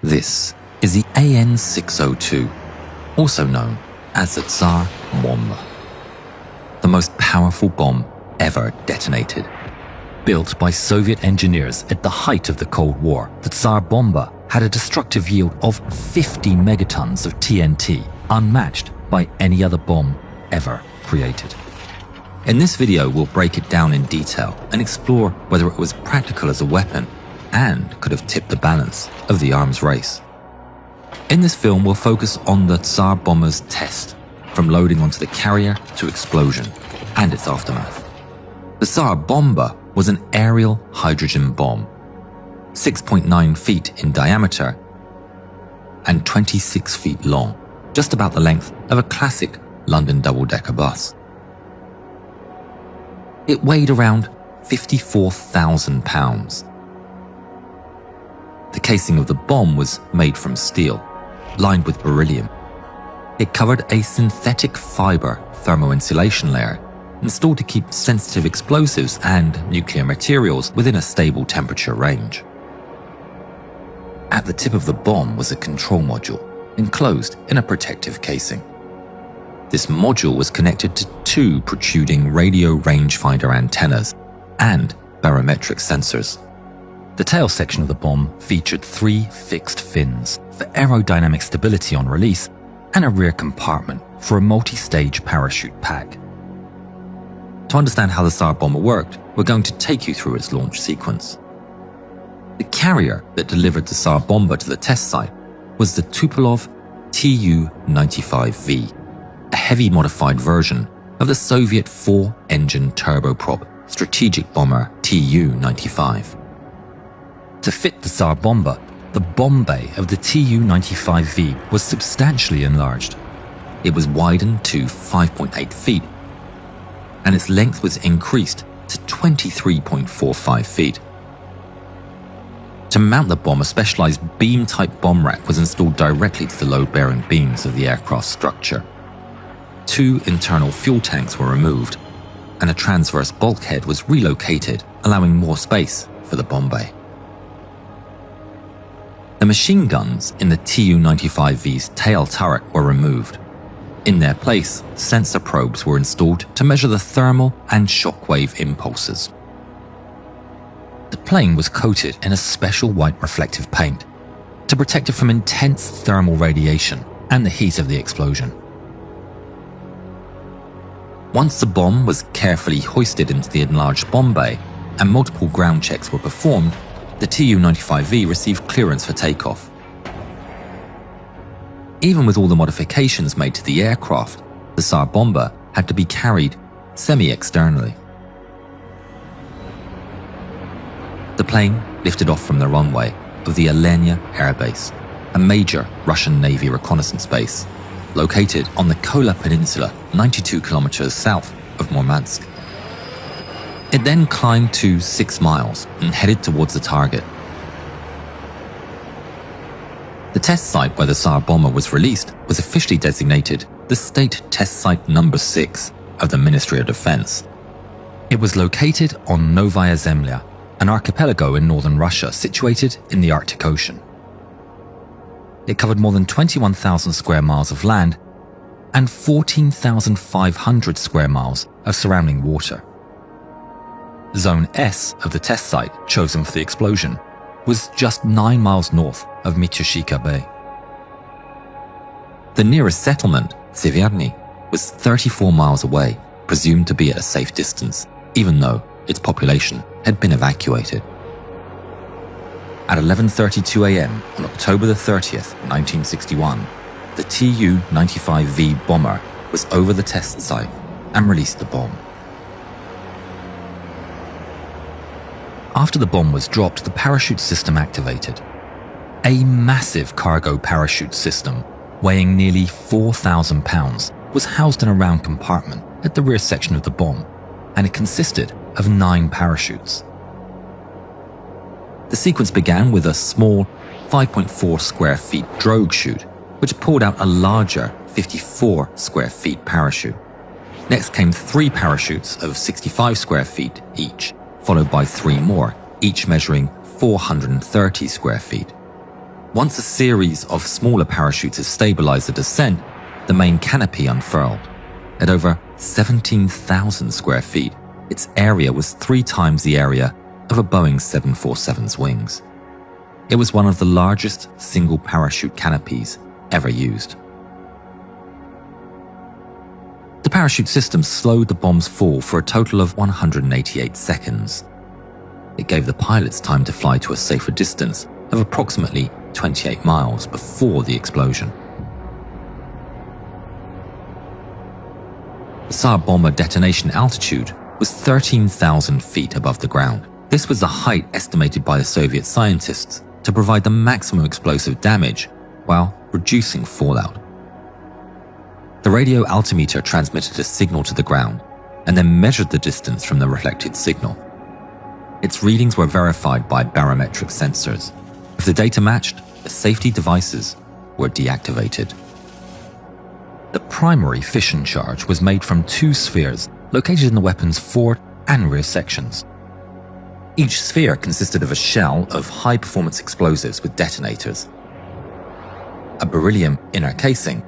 This is the AN-602, also known as the Tsar Bomba, the most powerful bomb ever detonated. Built by Soviet engineers at the height of the Cold War, the Tsar Bomba had a destructive yield of 50 megatons of TNT, unmatched by any other bomb ever created. In this video, we'll break it down in detail and explore whether it was practical as a weapon and could have tipped the balance of the arms race. In this film, we'll focus on the Tsar Bomba's test, from loading onto the carrier to explosion, and its aftermath. The Tsar Bomba was an aerial hydrogen bomb, 6.9 feet in diameter and 26 feet long, just about the length of a classic London double-decker bus. It weighed around 54,000 pounds. The casing of the bomb was made from steel, lined with beryllium. It covered a synthetic fiber thermoinsulation layer installed to keep sensitive explosives and nuclear materials within a stable temperature range. At the tip of the bomb was a control module, enclosed in a protective casing. This module was connected to two protruding radio rangefinder antennas and barometric sensors. The tail section of the bomb featured 3 fixed fins for aerodynamic stability on release and a rear compartment for a multi-stage parachute pack. To understand how the Tsar Bomba worked, we're going to take you through its launch sequence. The carrier that delivered the Tsar Bomba to the test site was the Tupolev Tu-95V, a heavy modified version of the Soviet 4-engine turboprop strategic bomber Tu-95. To fit the Tsar Bomba, the bomb bay of the Tu-95V was substantially enlarged. It was widened to 5.8 feet, and its length was increased to 23.45 feet. To mount the bomb, a specialized beam-type bomb rack was installed directly to the load-bearing beams of the aircraft structure. 2 internal fuel tanks were removed, and a transverse bulkhead was relocated, allowing more space for the bomb bay. The machine guns in the Tu-95V's tail turret were removed. In their place, sensor probes were installed to measure the thermal and shockwave impulses. The plane was coated in a special white reflective paint to protect it from intense thermal radiation and the heat of the explosion. Once the bomb was carefully hoisted into the enlarged bomb bay and multiple ground checks were performed, the Tu-95V received clearance for takeoff. Even with all the modifications made to the aircraft, the Tsar Bomba had to be carried semi-externally. The plane lifted off from the runway of the Alenia Air Base, a major Russian Navy reconnaissance base, located on the Kola Peninsula, 92 kilometers south of Murmansk. It then climbed to 6 miles and headed towards the target. The test site where the Tsar Bomba was released was officially designated the State Test Site No. 6 of the Ministry of Defense. It was located on Novaya Zemlya, an archipelago in northern Russia situated in the Arctic Ocean. It covered more than 21,000 square miles of land and 14,500 square miles of surrounding water. Zone S of the test site, chosen for the explosion, was just 9 miles north of Mityushika Bay. The nearest settlement, Severny, was 34 miles away, presumed to be at a safe distance, even though its population had been evacuated. At 11:32 a.m. on October the 30th, 1961, the Tu-95V bomber was over the test site and released the bomb. After the bomb was dropped, the parachute system activated. A massive cargo parachute system, weighing nearly 4,000 pounds, was housed in a round compartment at the rear section of the bomb, and it consisted of 9 parachutes. The sequence began with a small 5.4 square feet drogue chute, which pulled out a larger 54 square feet parachute. Next came 3 parachutes of 65 square feet each, followed by 3 more, each measuring 430 square feet. Once a series of smaller parachutes had stabilized the descent, the main canopy unfurled. At over 17,000 square feet, its area was 3 times the area of a Boeing 747's wings. It was one of the largest single parachute canopies ever used. The parachute system slowed the bomb's fall for a total of 188 seconds. It gave the pilots time to fly to a safer distance of approximately 28 miles before the explosion. The Tsar Bomba detonation altitude was 13,000 feet above the ground. This was the height estimated by the Soviet scientists to provide the maximum explosive damage while reducing fallout. The radio altimeter transmitted a signal to the ground and then measured the distance from the reflected signal. Its readings were verified by barometric sensors. If the data matched, the safety devices were deactivated. The primary fission charge was made from 2 spheres located in the weapon's forward and rear sections. Each sphere consisted of a shell of high-performance explosives with detonators, a beryllium inner casing,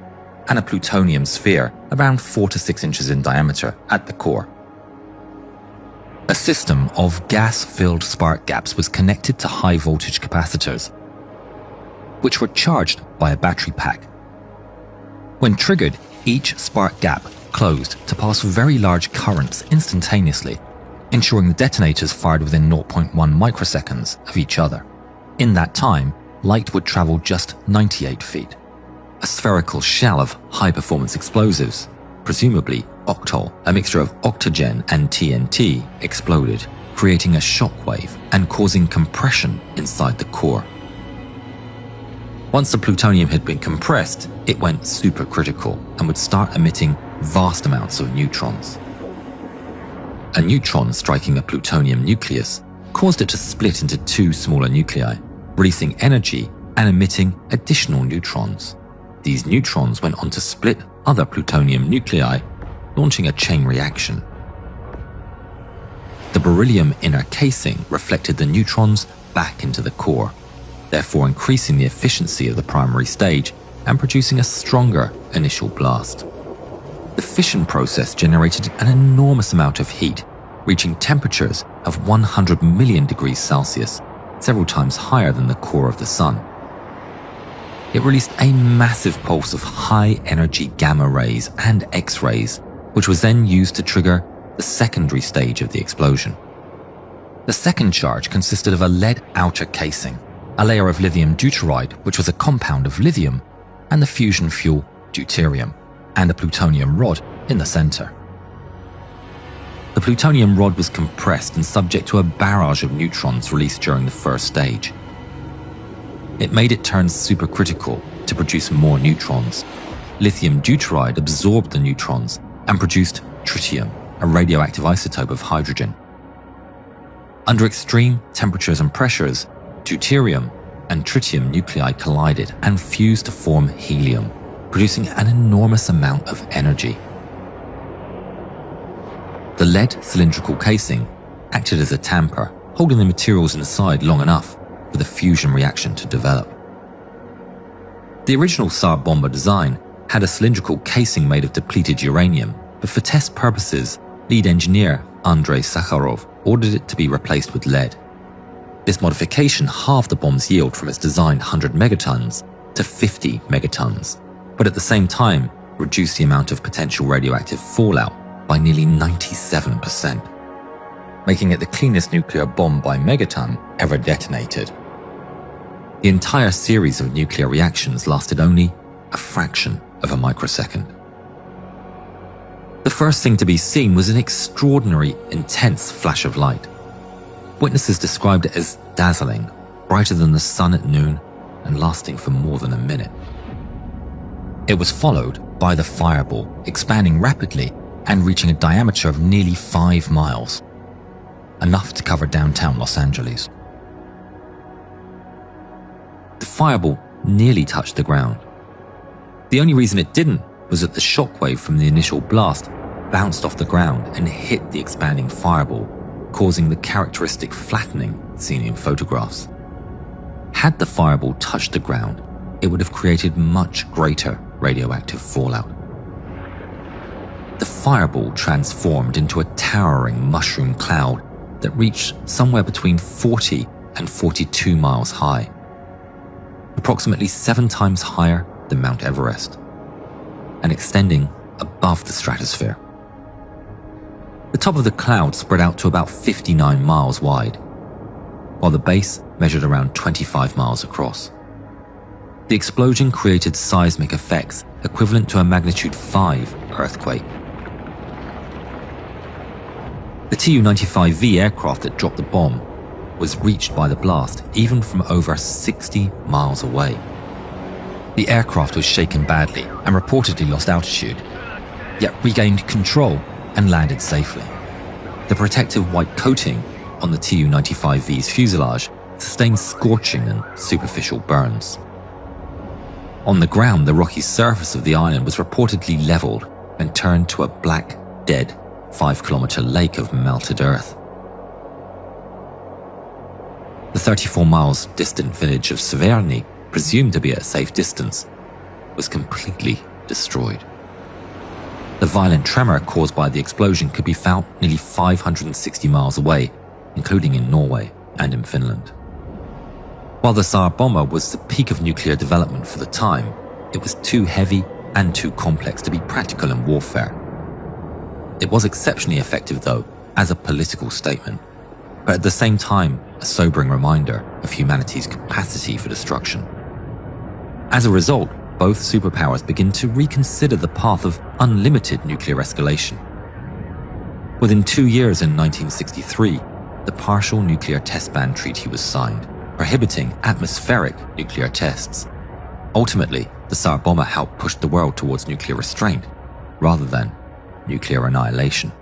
and a plutonium sphere around 4 to 6 inches in diameter at the core. A system of gas-filled spark gaps was connected to high-voltage capacitors, which were charged by a battery pack. When triggered, each spark gap closed to pass very large currents instantaneously, ensuring the detonators fired within 0.1 microseconds of each other. In that time, light would travel just 98 feet. A spherical shell of high-performance explosives, presumably octol, a mixture of octogen and TNT, exploded, creating a shockwave and causing compression inside the core. Once the plutonium had been compressed, it went supercritical and would start emitting vast amounts of neutrons. A neutron striking a plutonium nucleus caused it to split into 2 smaller nuclei, releasing energy and emitting additional neutrons. These neutrons went on to split other plutonium nuclei, launching a chain reaction. The beryllium inner casing reflected the neutrons back into the core, therefore increasing the efficiency of the primary stage and producing a stronger initial blast. The fission process generated an enormous amount of heat, reaching temperatures of 100 million degrees Celsius, several times higher than the core of the Sun. It released a massive pulse of high-energy gamma rays and X-rays, which was then used to trigger the secondary stage of the explosion. The second charge consisted of a lead outer casing, a layer of lithium deuteride, which was a compound of lithium, and the fusion fuel deuterium, and a plutonium rod in the center. The plutonium rod was compressed and subject to a barrage of neutrons released during the first stage. It made it turn supercritical to produce more neutrons. Lithium deuteride absorbed the neutrons and produced tritium, a radioactive isotope of hydrogen. Under extreme temperatures and pressures, deuterium and tritium nuclei collided and fused to form helium, producing an enormous amount of energy. The lead cylindrical casing acted as a tamper, holding the materials inside long enough for the fusion reaction to develop. The original Tsar Bomba design had a cylindrical casing made of depleted uranium, but for test purposes, lead engineer Andrei Sakharov ordered it to be replaced with lead. This modification halved the bomb's yield from its designed 100 megatons to 50 megatons, but at the same time reduced the amount of potential radioactive fallout by nearly 97%, making it the cleanest nuclear bomb by megaton ever detonated. The entire series of nuclear reactions lasted only a fraction of a microsecond. The first thing to be seen was an extraordinary, intense flash of light. Witnesses described it as dazzling, brighter than the sun at noon, and lasting for more than a minute. It was followed by the fireball, expanding rapidly and reaching a diameter of nearly 5 miles, enough to cover downtown Los Angeles. The fireball nearly touched the ground. The only reason it didn't was that the shockwave from the initial blast bounced off the ground and hit the expanding fireball, causing the characteristic flattening seen in photographs. Had the fireball touched the ground, it would have created much greater radioactive fallout. The fireball transformed into a towering mushroom cloud that reached somewhere between 40 and 42 miles high, approximately 7 times higher than Mount Everest, and extending above the stratosphere. The top of the cloud spread out to about 59 miles wide, while the base measured around 25 miles across. The explosion created seismic effects equivalent to a magnitude 5 earthquake. The Tu-95V aircraft that dropped the bomb was reached by the blast even from over 60 miles away. The aircraft was shaken badly and reportedly lost altitude, yet regained control and landed safely. The protective white coating on the Tu-95V's fuselage sustained scorching and superficial burns. On the ground, the rocky surface of the island was reportedly leveled and turned to a black, dead, 5-kilometer lake of melted earth. The 34 miles distant village of Severny, presumed to be at a safe distance, was completely destroyed. The violent tremor caused by the explosion could be felt nearly 560 miles away, including in Norway and in Finland. While the Tsar Bomba was the peak of nuclear development for the time, it was too heavy and too complex to be practical in warfare. It was exceptionally effective, though, as a political statement, but at the same time, a sobering reminder of humanity's capacity for destruction. As a result, both superpowers begin to reconsider the path of unlimited nuclear escalation. Within 2 years in 1963, the Partial Nuclear Test Ban Treaty was signed, prohibiting atmospheric nuclear tests. Ultimately, the Tsar Bomba helped push the world towards nuclear restraint, rather than nuclear annihilation.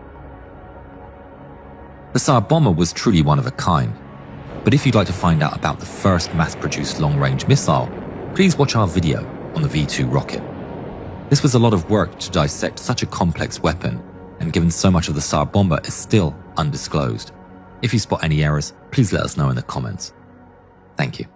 The Tsar Bomba was truly one of a kind, but if you'd like to find out about the first mass-produced long-range missile, please watch our video on the V2 rocket. This was a lot of work to dissect such a complex weapon, and given so much of the Tsar Bomba is still undisclosed. If you spot any errors, please let us know in the comments. Thank you.